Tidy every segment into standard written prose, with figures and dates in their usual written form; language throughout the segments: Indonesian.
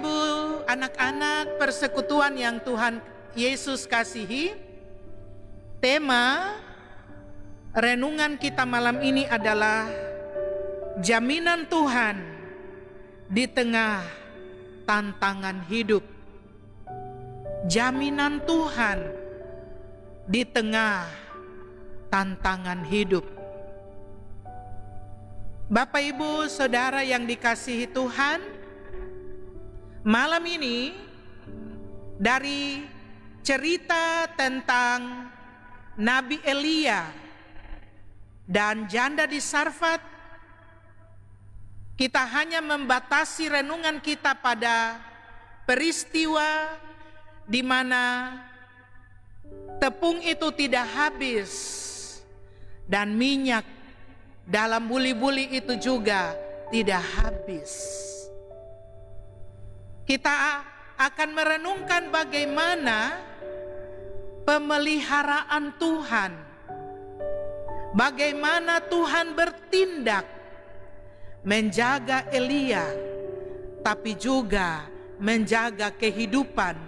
Ibu, anak-anak persekutuan yang Tuhan Yesus kasihi, tema renungan kita malam ini adalah jaminan Tuhan di tengah tantangan hidup. Jaminan Tuhan di tengah tantangan hidup. Bapak, Ibu, Saudara yang dikasihi Tuhan, malam ini dari cerita tentang Nabi Elia dan janda di Sarfat, kita hanya membatasi renungan kita pada peristiwa di mana tepung itu tidak habis dan minyak dalam buli-buli itu juga tidak habis. Kita akan merenungkan bagaimana pemeliharaan Tuhan, bagaimana Tuhan bertindak menjaga Elia, tapi juga menjaga kehidupan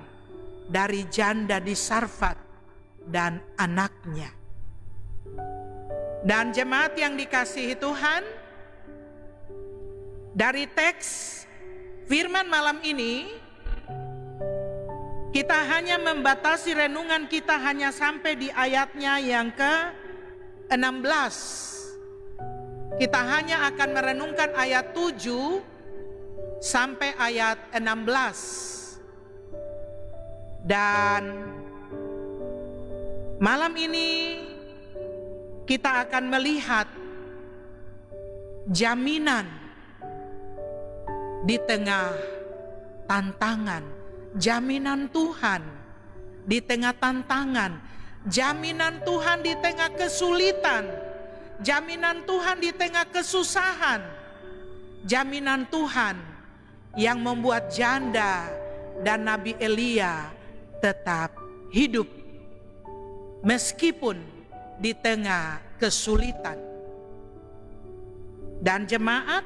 dari janda di Sarfat dan anaknya. Dan jemaat yang dikasihi Tuhan, dari teks firman malam ini kita hanya membatasi renungan kita hanya sampai di ayatnya yang ke-16. Kita hanya akan merenungkan ayat 7 sampai ayat 16. Dan malam ini kita akan melihat jaminan di tengah tantangan, jaminan Tuhan di tengah tantangan, jaminan Tuhan di tengah kesulitan, jaminan Tuhan di tengah kesusahan, jaminan Tuhan yang membuat janda dan Nabi Elia tetap hidup meskipun di tengah kesulitan. Dan jemaat,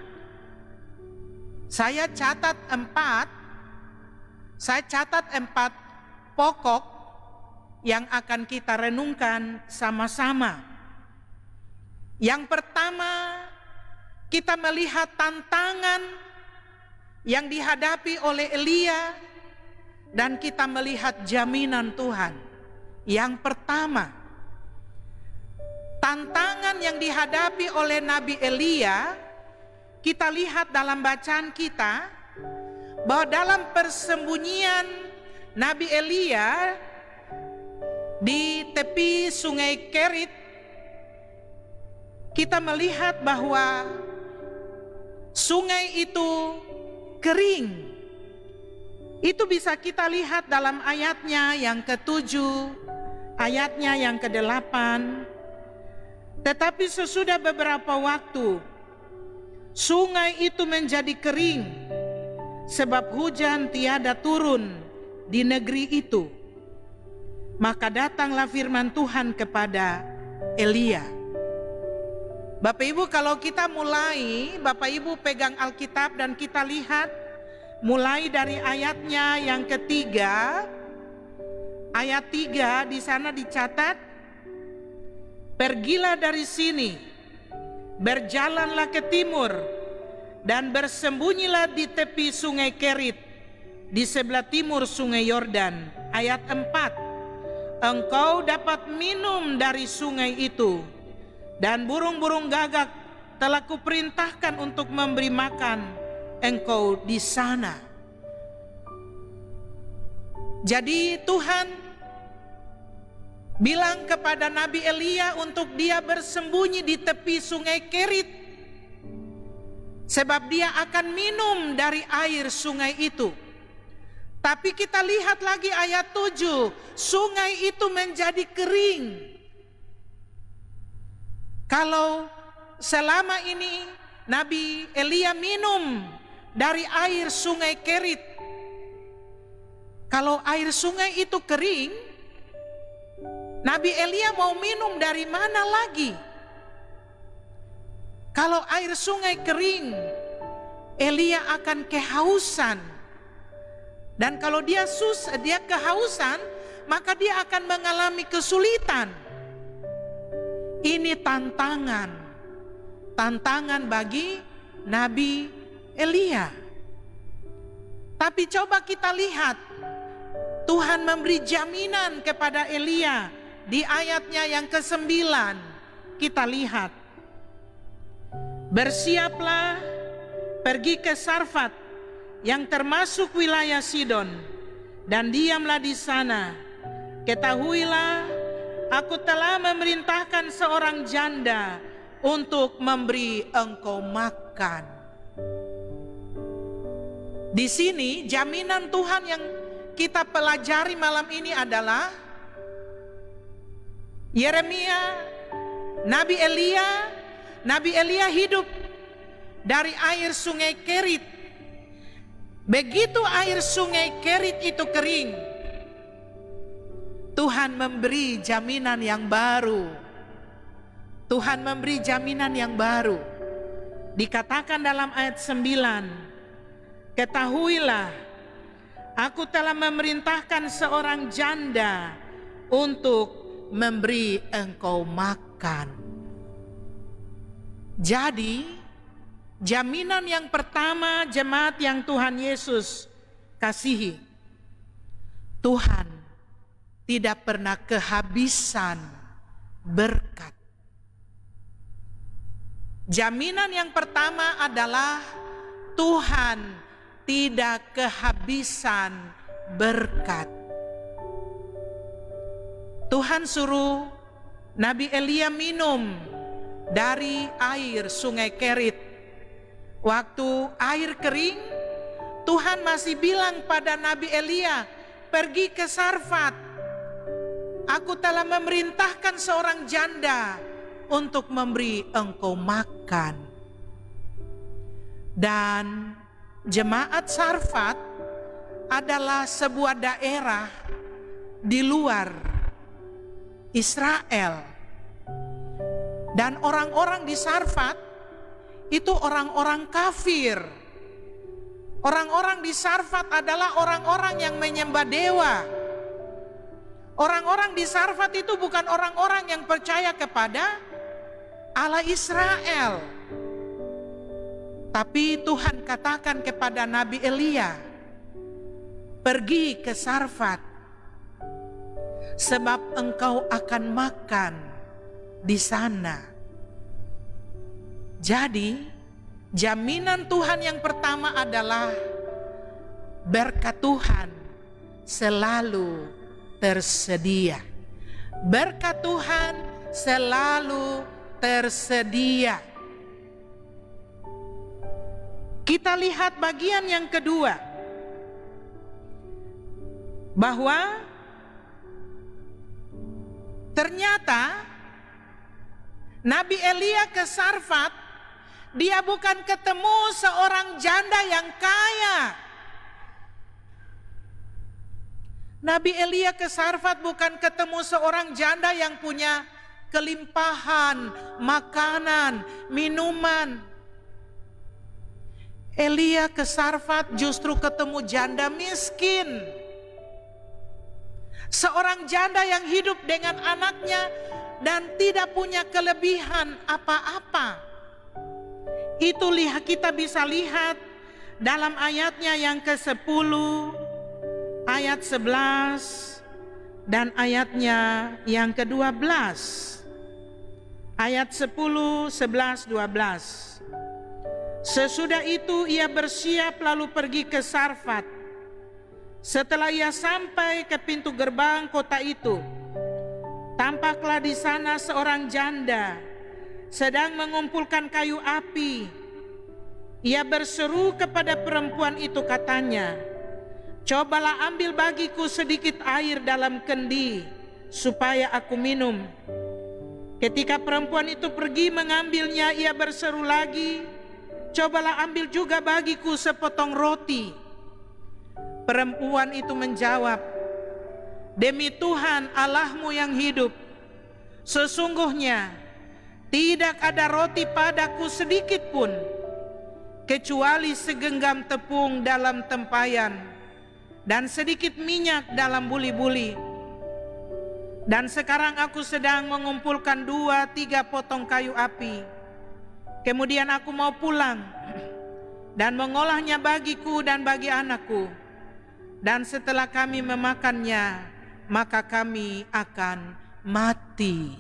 saya catat empat pokok yang akan kita renungkan sama-sama. Yang pertama, kita melihat tantangan yang dihadapi oleh Elia dan kita melihat jaminan Tuhan. Yang pertama, tantangan yang dihadapi oleh Nabi Elia, kita lihat dalam bacaan kita bahwa dalam persembunyian Nabi Elia di tepi sungai Kerit, kita melihat bahwa sungai itu kering. Itu bisa kita lihat dalam ayatnya yang ke-7, ayatnya yang ke-8. Tetapi sesudah beberapa waktu, sungai itu menjadi kering, sebab hujan tiada turun di negeri itu. Maka datanglah firman Tuhan kepada Elia. Bapak Ibu, kalau kita mulai, Bapak Ibu pegang Alkitab dan kita lihat, mulai dari ayatnya yang ketiga, ayat 3 di sana dicatat, pergilah dari sini, berjalanlah ke timur, dan bersembunyilah di tepi sungai Kerit, di sebelah timur sungai Yordan. Ayat 4, engkau dapat minum dari sungai itu, dan burung-burung gagak telah kuperintahkan untuk memberi makan engkau di sana. Jadi Tuhan bilang kepada Nabi Elia untuk dia bersembunyi di tepi sungai Kerit, sebab dia akan minum dari air sungai itu. Tapi kita lihat lagi ayat 7, sungai itu menjadi kering. Kalau selama ini Nabi Elia minum dari air sungai Kerit, kalau air sungai itu kering, Nabi Elia mau minum dari mana lagi? Kalau air sungai kering, Elia akan kehausan. Dan kalau dia kehausan, maka dia akan mengalami kesulitan. Ini tantangan bagi Nabi Elia. Tapi coba kita lihat, Tuhan memberi jaminan kepada Elia di ayatnya yang ke-9. Kita lihat, bersiaplah, pergi ke Sarfat yang termasuk wilayah Sidon, dan diamlah di sana. Ketahuilah, aku telah memerintahkan seorang janda untuk memberi engkau makan. Di sini jaminan Tuhan yang kita pelajari malam ini adalah Yeremia, Nabi Elia hidup dari air sungai Kerit. Begitu air sungai Kerit itu kering, Tuhan memberi jaminan yang baru. Tuhan memberi jaminan yang baru. Dikatakan dalam ayat 9, ketahuilah, aku telah memerintahkan seorang janda untuk memberi engkau makan. Jadi, jaminan yang pertama jemaat yang Tuhan Yesus kasihi, Tuhan tidak pernah kehabisan berkat. Jaminan yang pertama adalah Tuhan tidak kehabisan berkat. Tuhan suruh Nabi Elia minum dari air sungai Kerit. Waktu air kering, Tuhan masih bilang pada Nabi Elia, pergi ke Sarfat. Aku telah memerintahkan seorang janda untuk memberi engkau makan. Dan jemaat Sarfat adalah sebuah daerah di luar Israel. Dan orang-orang di Sarfat itu orang-orang kafir. Orang-orang di Sarfat adalah orang-orang yang menyembah dewa. Orang-orang di Sarfat itu bukan orang-orang yang percaya kepada Allah Israel. Tapi Tuhan katakan kepada Nabi Elia, pergi ke Sarfat, sebab engkau akan makan di sana. Jadi, jaminan Tuhan yang pertama adalah berkat Tuhan selalu tersedia. Berkat Tuhan selalu tersedia. Kita lihat bagian yang kedua, bahwa ternyata Nabi Elia ke Sarfat, dia bukan ketemu seorang janda yang kaya. Nabi Elia ke Sarfat bukan ketemu seorang janda yang punya kelimpahan makanan, minuman. Elia ke Sarfat justru ketemu janda miskin. Seorang janda yang hidup dengan anaknya dan tidak punya kelebihan apa-apa. Itu kita bisa lihat dalam ayatnya yang ke-10, ayat 11, dan ayatnya yang ke-12. Ayat 10, 11, 12. Sesudah itu ia bersiap lalu pergi ke Sarfat. Setelah ia sampai ke pintu gerbang kota itu, tampaklah di sana seorang janda sedang mengumpulkan kayu api. Ia berseru kepada perempuan itu, katanya, cobalah ambil bagiku sedikit air dalam kendi supaya aku minum. Ketika perempuan itu pergi mengambilnya, ia berseru lagi, cobalah ambil juga bagiku sepotong roti. Perempuan itu menjawab, demi Tuhan Allahmu yang hidup, sesungguhnya tidak ada roti padaku sedikit pun, kecuali segenggam tepung dalam tempayan, dan sedikit minyak dalam buli-buli. Dan sekarang aku sedang mengumpulkan 2-3 potong kayu api. Kemudian aku mau pulang dan mengolahnya bagiku dan bagi anakku. Dan setelah kami memakannya, maka kami akan mati.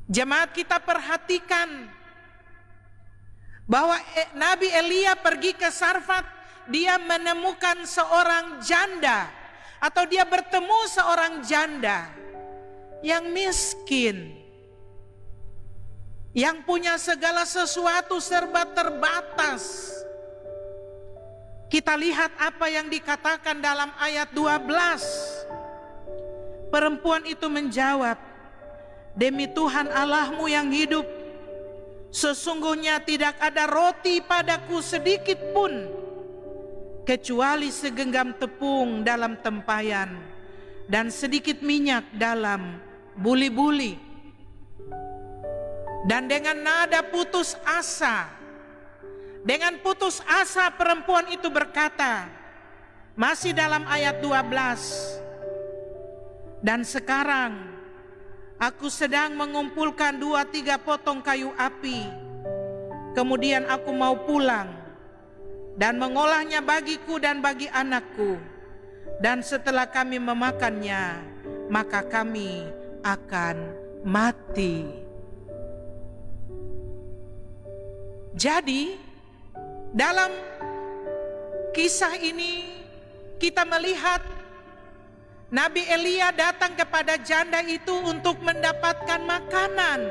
Jemaat, kita perhatikan bahwa Nabi Elia pergi ke Sarfat, dia menemukan seorang janda, atau dia bertemu seorang janda yang miskin, yang punya segala sesuatu serba terbatas. Kita lihat apa yang dikatakan dalam ayat 12. Perempuan itu menjawab, "Demi Tuhan Allahmu yang hidup, sesungguhnya tidak ada roti padaku sedikit pun, kecuali segenggam tepung dalam tempayan dan sedikit minyak dalam buli-buli." Dan dengan nada putus asa, perempuan itu berkata, masih dalam ayat 12, "Dan sekarang aku sedang mengumpulkan 2-3 potong kayu api. Kemudian aku mau pulang dan mengolahnya bagiku dan bagi anakku. Dan setelah kami memakannya, maka kami akan mati." Jadi, dalam kisah ini kita melihat Nabi Elia datang kepada janda itu untuk mendapatkan makanan.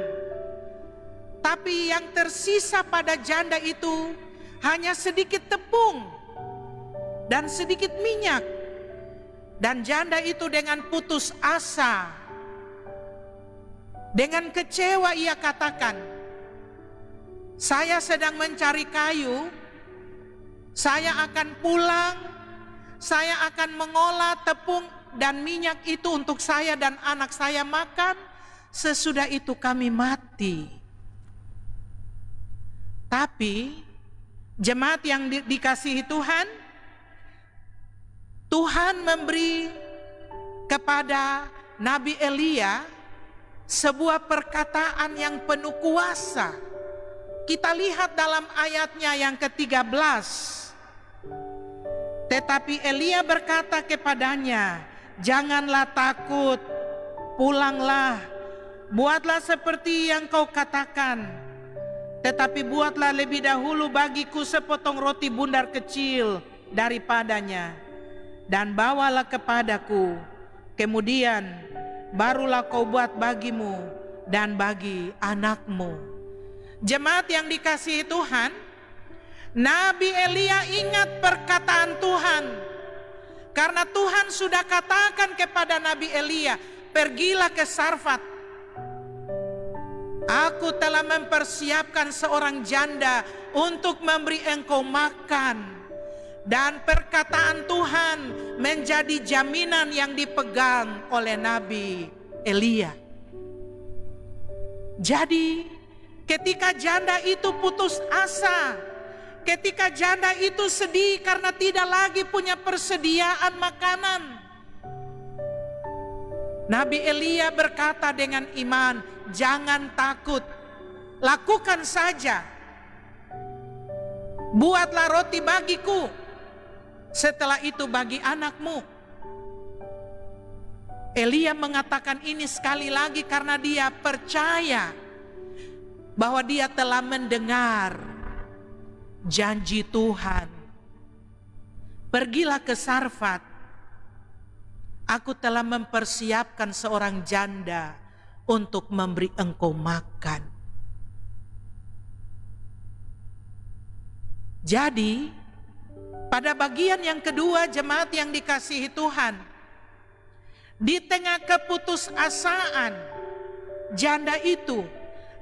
Tapi yang tersisa pada janda itu hanya sedikit tepung dan sedikit minyak. Dan janda itu dengan putus asa, dengan kecewa ia katakan, "Saya sedang mencari kayu, saya akan pulang, saya akan mengolah tepung dan minyak itu untuk saya dan anak saya makan, sesudah itu kami mati." Tapi jemaat yang dikasihi Tuhan, Tuhan memberi kepada Nabi Elia sebuah perkataan yang penuh kuasa. Kita lihat dalam ayatnya yang ke-13. Tetapi Elia berkata kepadanya, "Janganlah takut, pulanglah, buatlah seperti yang kau katakan. Tetapi buatlah lebih dahulu bagiku sepotong roti bundar kecil daripadanya, dan bawalah kepadaku. Kemudian barulah kau buat bagimu dan bagi anakmu." Jemaat yang dikasihi Tuhan, Nabi Elia ingat perkataan Tuhan. Karena Tuhan sudah katakan kepada Nabi Elia, "Pergilah ke Sarfat. Aku telah mempersiapkan seorang janda untuk memberi engkau makan." Dan perkataan Tuhan menjadi jaminan yang dipegang oleh Nabi Elia. Jadi ketika janda itu putus asa, ketika janda itu sedih karena tidak lagi punya persediaan makanan, Nabi Elia berkata dengan iman, "Jangan takut, lakukan saja. Buatlah roti bagiku, setelah itu bagi anakmu." Elia mengatakan ini sekali lagi karena dia percaya bahwa dia telah mendengar janji Tuhan. "Pergilah ke Sarfat. Aku telah mempersiapkan seorang janda untuk memberi engkau makan." Jadi, pada bagian yang kedua, jemaat yang dikasihi Tuhan, di tengah keputusasaan janda itu,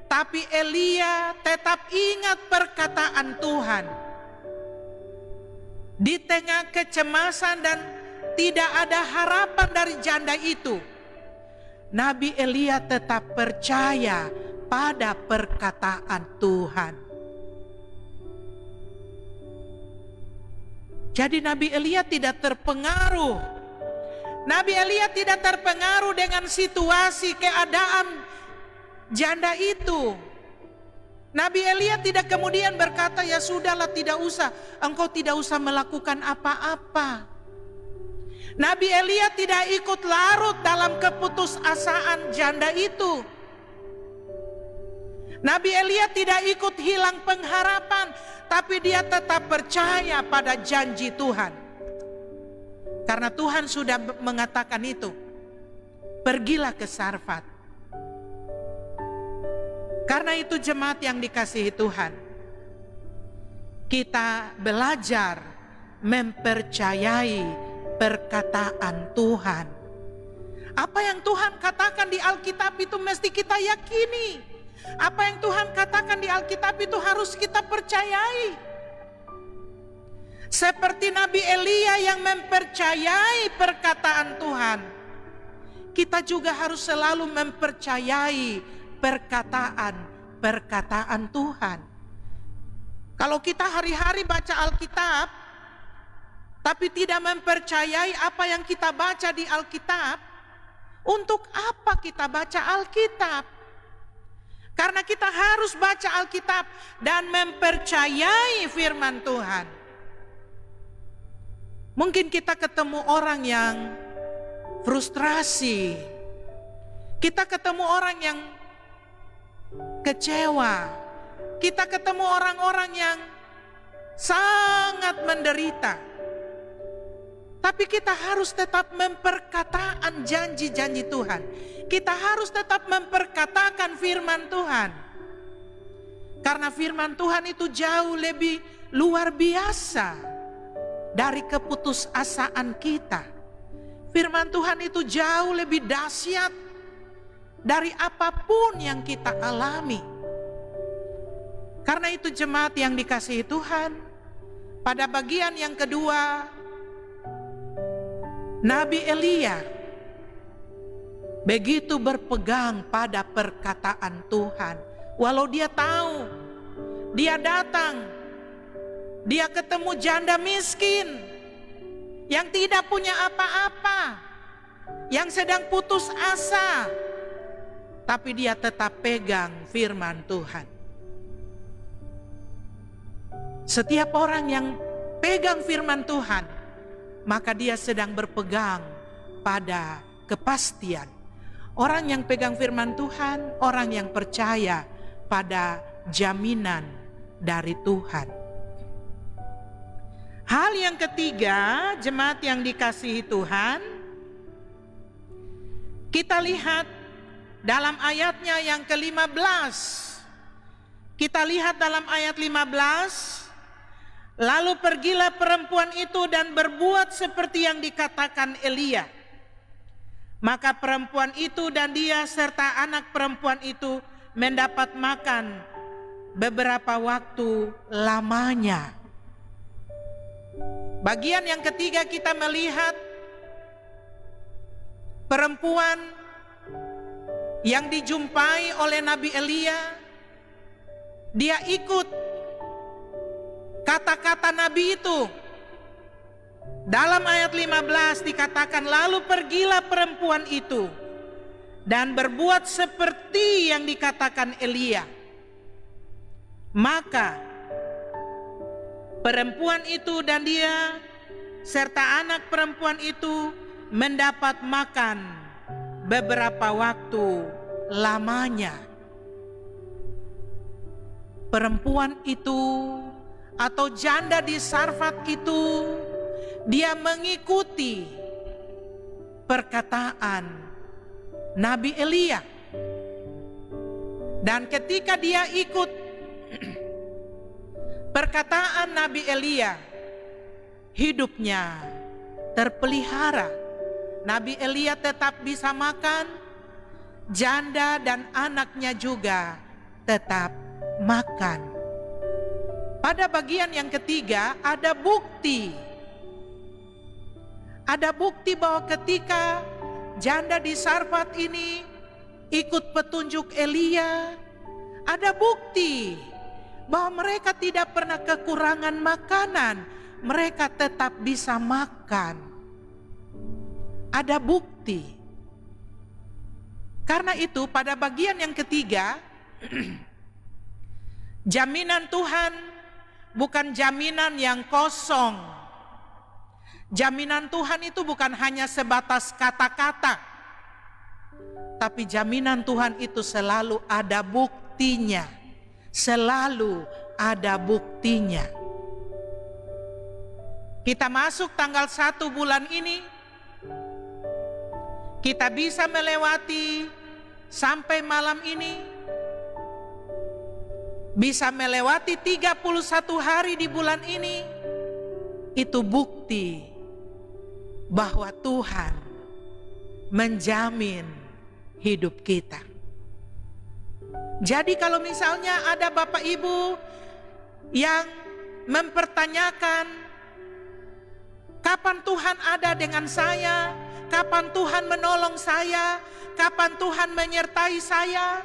tapi Elia tetap ingat perkataan Tuhan. Di tengah kecemasan dan tidak ada harapan dari janda itu, Nabi Elia tetap percaya pada perkataan Tuhan. Jadi Nabi Elia tidak terpengaruh. Nabi Elia tidak terpengaruh dengan situasi keadaan janda itu. Nabi Elia tidak kemudian berkata, ya sudahlah, tidak usah, engkau tidak usah melakukan apa-apa. Nabi Elia tidak ikut larut dalam keputusasaan janda itu. Nabi Elia tidak ikut hilang pengharapan, tapi dia tetap percaya pada janji Tuhan. Karena Tuhan sudah mengatakan itu. Pergilah ke Sarfat. Karena itu jemaat yang dikasihi Tuhan, kita belajar mempercayai perkataan Tuhan. Apa yang Tuhan katakan di Alkitab itu mesti kita yakini. Apa yang Tuhan katakan di Alkitab itu harus kita percayai. Seperti Nabi Elia yang mempercayai perkataan Tuhan, kita juga harus selalu mempercayai perkataan Tuhan. Kalau kita hari-hari baca Alkitab, tapi tidak mempercayai apa yang kita baca di Alkitab, untuk apa kita baca Alkitab? Karena kita harus baca Alkitab dan mempercayai firman Tuhan. Mungkin kita ketemu orang yang frustrasi. Kita ketemu orang yang kecewa. Kita ketemu orang-orang yang sangat menderita. Tapi kita harus tetap memperkataan janji-janji Tuhan. Kita harus tetap memperkatakan firman Tuhan. Karena firman Tuhan itu jauh lebih luar biasa dari keputusasaan kita. Firman Tuhan itu jauh lebih dahsyat dari apapun yang kita alami. Karena itu jemaat yang dikasihi Tuhan, pada bagian yang kedua, Nabi Elia begitu berpegang pada perkataan Tuhan. Walau dia tahu, dia datang, dia ketemu janda miskin yang tidak punya apa-apa, yang sedang putus asa, tapi dia tetap pegang firman Tuhan. Setiap orang yang pegang firman Tuhan, maka dia sedang berpegang pada kepastian. Orang yang pegang firman Tuhan, orang yang percaya pada jaminan dari Tuhan. Hal yang ketiga, jemaat yang dikasihi Tuhan, kita lihat dalam ayatnya yang ke-15. Kita lihat dalam ayat 15. Lalu pergilah perempuan itu dan berbuat seperti yang dikatakan Elia. Maka perempuan itu dan dia serta anak perempuan itu mendapat makan beberapa waktu lamanya. Bagian yang ketiga kita melihat perempuan yang dijumpai oleh Nabi Elia. Dia ikut kata-kata Nabi itu. Dalam ayat 15 dikatakan, lalu pergilah perempuan itu dan berbuat seperti yang dikatakan Elia. Maka perempuan itu dan dia serta anak perempuan itu mendapat makan beberapa waktu lamanya. Perempuan itu atau janda di Sarfat itu, dia mengikuti perkataan Nabi Elia. Dan ketika dia ikut perkataan Nabi Elia, hidupnya terpelihara. Nabi Elia tetap bisa makan, janda dan anaknya juga tetap makan. Pada bagian yang ketiga ada bukti. Ada bukti bahwa ketika janda di Sarfat ini ikut petunjuk Elia, ada bukti bahwa mereka tidak pernah kekurangan makanan. mereka tetap bisa makan. Ada bukti. Karena itu pada bagian yang ketiga, jaminan Tuhan bukan jaminan yang kosong. Jaminan Tuhan itu bukan hanya sebatas kata-kata, tapi jaminan Tuhan itu selalu ada buktinya. Selalu ada buktinya. Kita masuk tanggal 1 bulan ini, kita bisa melewati sampai malam ini, bisa melewati 31 hari di bulan ini. Itu bukti bahwa Tuhan menjamin hidup kita. Jadi kalau misalnya ada Bapak Ibu yang mempertanyakan, kapan Tuhan ada dengan saya? Kapan Tuhan menolong saya? Kapan Tuhan menyertai saya?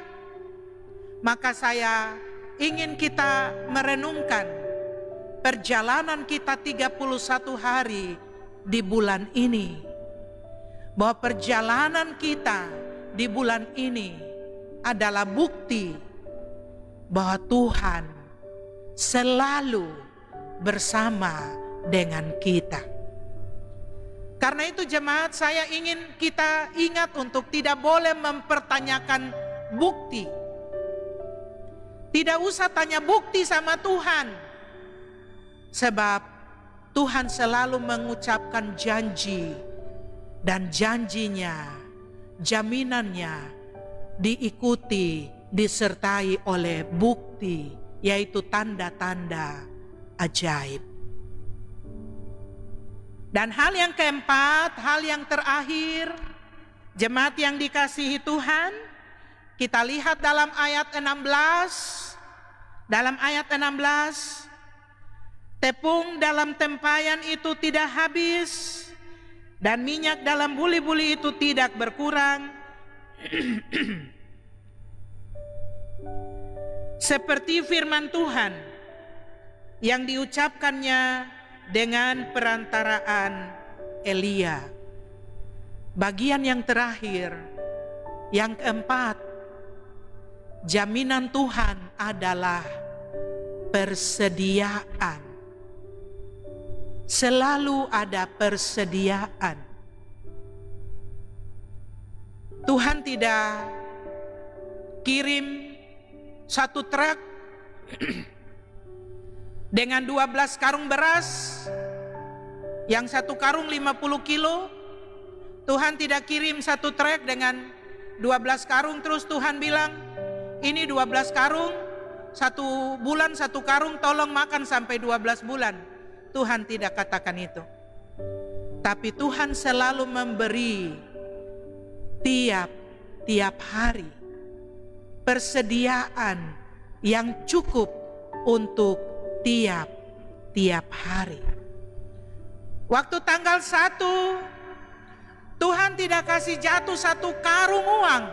Maka saya ingin kita merenungkan perjalanan kita 31 hari di bulan ini. Bahwa perjalanan kita di bulan ini adalah bukti bahwa Tuhan selalu bersama dengan kita. Karena itu jemaat, saya ingin kita ingat untuk tidak boleh mempertanyakan bukti. Tidak usah tanya bukti sama Tuhan. Sebab Tuhan selalu mengucapkan janji. Dan janjinya, jaminannya diikuti, disertai oleh bukti, yaitu tanda-tanda ajaib. Dan hal yang keempat, hal yang terakhir, jemaat yang dikasihi Tuhan, kita lihat dalam ayat 16. Dalam ayat 16, tepung dalam tempayan itu tidak habis, dan minyak dalam buli-buli itu tidak berkurang, seperti firman Tuhan yang diucapkannya dengan perantaraan Elia. Bagian yang terakhir, yang keempat, jaminan Tuhan adalah persediaan. Selalu ada persediaan. Tuhan tidak kirim satu truk dengan 12 karung beras, yang satu karung 50 kilo. Tuhan tidak kirim satu truk dengan 12 karung terus Tuhan bilang, ini 12 karung, satu bulan satu karung, tolong makan sampai 12 bulan. Tuhan tidak katakan itu. Tapi Tuhan selalu memberi tiap hari persediaan yang cukup untuk tiap hari. Waktu tanggal 1, Tuhan tidak kasih jatuh satu karung uang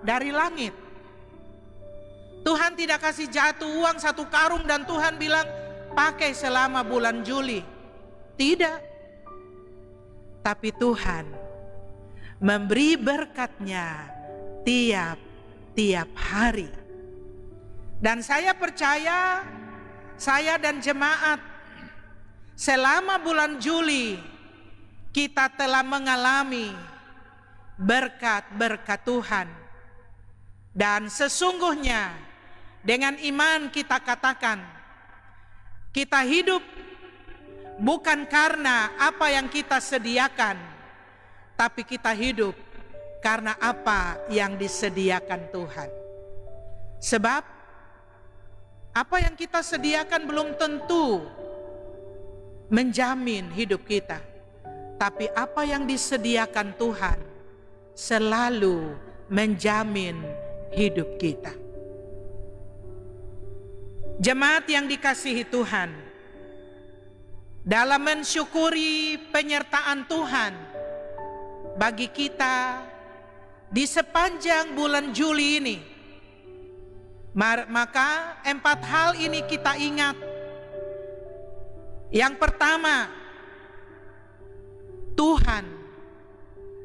dari langit. Tuhan tidak kasih jatuh uang satu karung dan Tuhan bilang pakai selama bulan Juli. Tidak. Tapi Tuhan memberi berkatnya tiap hari. Dan saya percaya, saya dan jemaat, selama bulan Juli kita telah mengalami berkat-berkat Tuhan. Dan sesungguhnya dengan iman kita katakan, kita hidup bukan karena apa yang kita sediakan, tapi kita hidup karena apa yang disediakan Tuhan. Sebab apa yang kita sediakan belum tentu menjamin hidup kita, tapi apa yang disediakan Tuhan selalu menjamin hidup kita. Jemaat yang dikasihi Tuhan, dalam mensyukuri penyertaan Tuhan bagi kita di sepanjang bulan Juli ini, maka 4 hal ini kita ingat. Yang pertama, Tuhan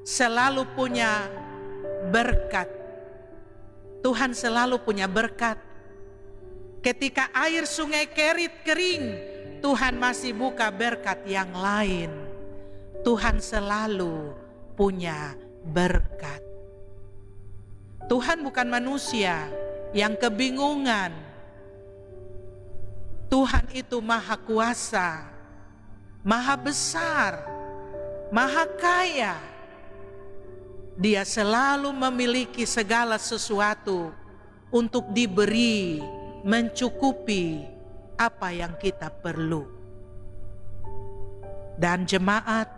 selalu punya berkat. Tuhan selalu punya berkat. Ketika air sungai Kerit kering, Tuhan masih buka berkat yang lain. Tuhan selalu punya berkat. Tuhan bukan manusia yang kebingungan. Tuhan itu maha kuasa, maha besar, maha kaya. Dia selalu memiliki segala sesuatu untuk diberi, mencukupi apa yang kita perlu. Dan jemaat,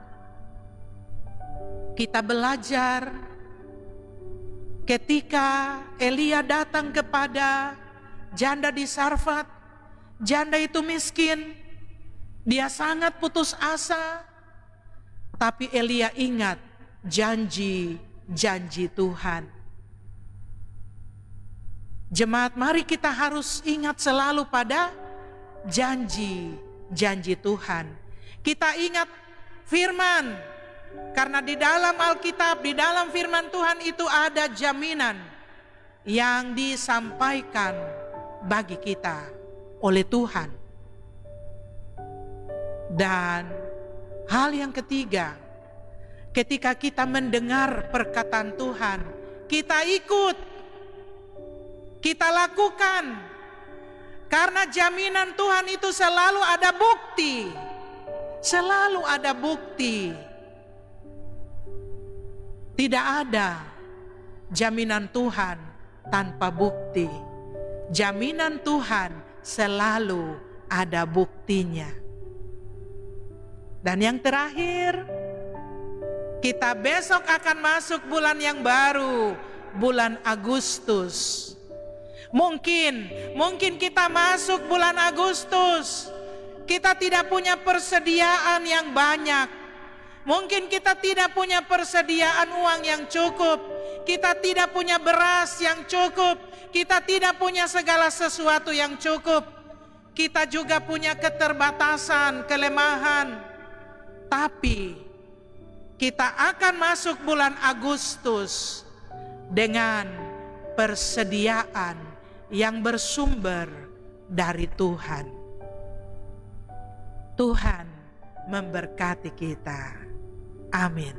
kita belajar ketika Elia datang kepada janda di Sarfat. Janda itu miskin, dia sangat putus asa, tapi Elia ingat janji Tuhan. Jemaat, mari kita harus ingat selalu pada janji Tuhan. Kita ingat firman, karena di dalam Alkitab, di dalam firman Tuhan itu ada jaminan yang disampaikan bagi kita oleh Tuhan. Dan hal yang ketiga, ketika kita mendengar perkataan Tuhan, kita ikut, kita lakukan. Karena jaminan Tuhan itu selalu ada bukti. Selalu ada bukti. Tidak ada jaminan Tuhan tanpa bukti. Jaminan Tuhan selalu ada buktinya. Dan yang terakhir, kita besok akan masuk bulan yang baru, bulan Agustus. Mungkin kita masuk bulan Agustus, kita tidak punya persediaan yang banyak. Mungkin kita tidak punya persediaan uang yang cukup. Kita tidak punya beras yang cukup. Kita tidak punya segala sesuatu yang cukup. Kita juga punya keterbatasan, kelemahan. Tapi kita akan masuk bulan Agustus dengan persediaan yang bersumber dari Tuhan. Tuhan memberkati kita. Amin.